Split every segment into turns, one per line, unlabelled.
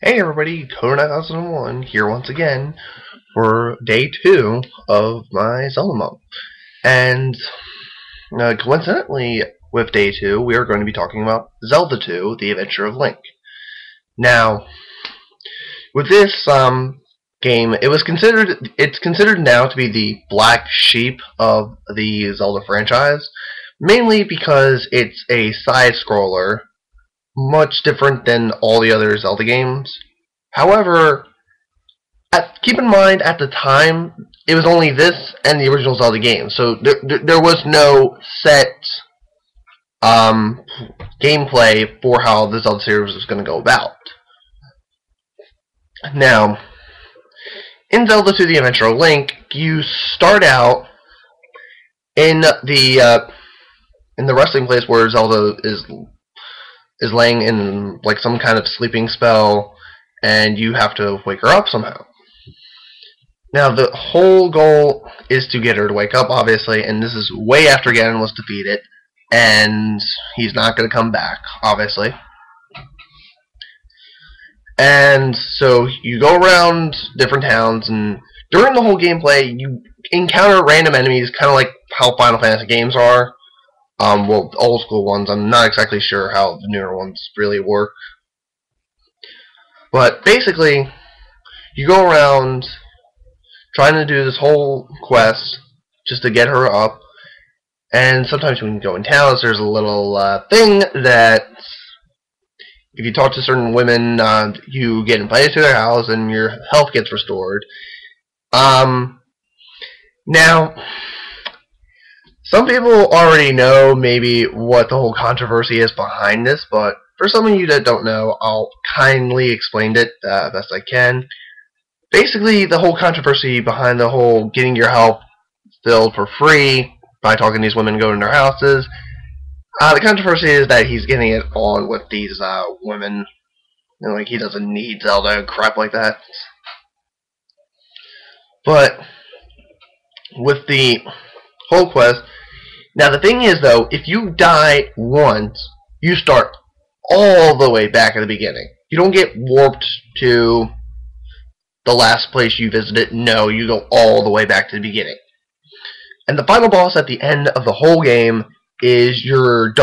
Hey everybody, Code 9001 here once again for day 2 of my Zelda month. And coincidentally, with day 2, we are going to be talking about Zelda II, The Adventure of Link. Now, with this game, it's considered now to be the black sheep of the Zelda franchise, mainly because it's a side-scroller, much different than all the other Zelda games. However, keep in mind, at the time, it was only this and the original Zelda game, so there was no set um, gameplay for how the Zelda series was going to go about. Now, in Zelda II: The Adventure of Link, you start out in the resting place where Zelda is laying in like some kind of sleeping spell, and you have to wake her up somehow. Now, the whole goal is to get her to wake up, obviously, and this is way after Ganon was defeated, and he's not going to come back, obviously. And so you go around different towns, and during the whole gameplay, you encounter random enemies, kind of like how Final Fantasy games are. Well, old school ones. I'm not exactly sure how the newer ones really work. But basically, you go around trying to do this whole quest just to get her up, and sometimes when you go in towns, there's a little thing that if you talk to certain women, you get invited to their house and your health gets restored. Now, some people already know maybe what the whole controversy is behind this, but for some of you that don't know, I'll kindly explain it best I can. Basically, the whole controversy behind the whole getting your health filled for free by talking to these women going to their houses, the controversy is that he's getting it on with these women, and like he doesn't need Zelda and crap like that. But with the whole quest, now the thing is though, if you die once, you start all the way back at the beginning. You don't get warped to the last place you visited. No, you go all the way back to the beginning. And the final boss at the end of the whole game is your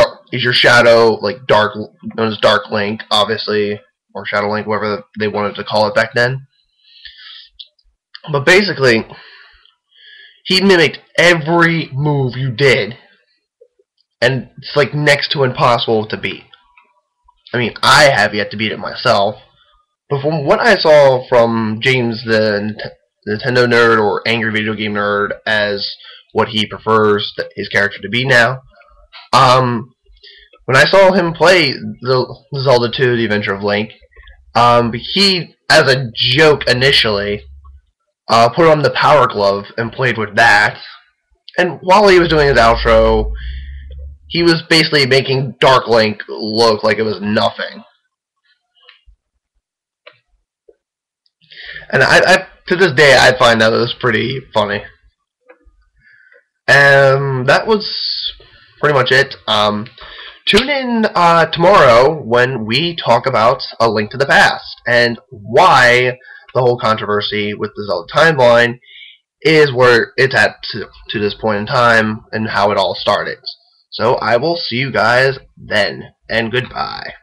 shadow, like known as Dark Link, obviously, or Shadow Link, whatever they wanted to call it back then. But basically, he mimicked every move you did, and it's like next to impossible to beat. I mean, I have yet to beat it myself, but from what I saw from James, the Nintendo nerd, or angry video game nerd, as what he prefers his character to be now, when I saw him play the Zelda II: The Adventure of Link, he, as a joke initially, put on the Power Glove and played with that. And while he was doing his outro, he was basically making Dark Link look like it was nothing. And I to this day, I find that it was pretty funny. And that was pretty much it. Tune in tomorrow when we talk about A Link to the Past and why the whole controversy with the Zelda timeline is where it's at to this point in time and how it all started. So I will see you guys then, and goodbye.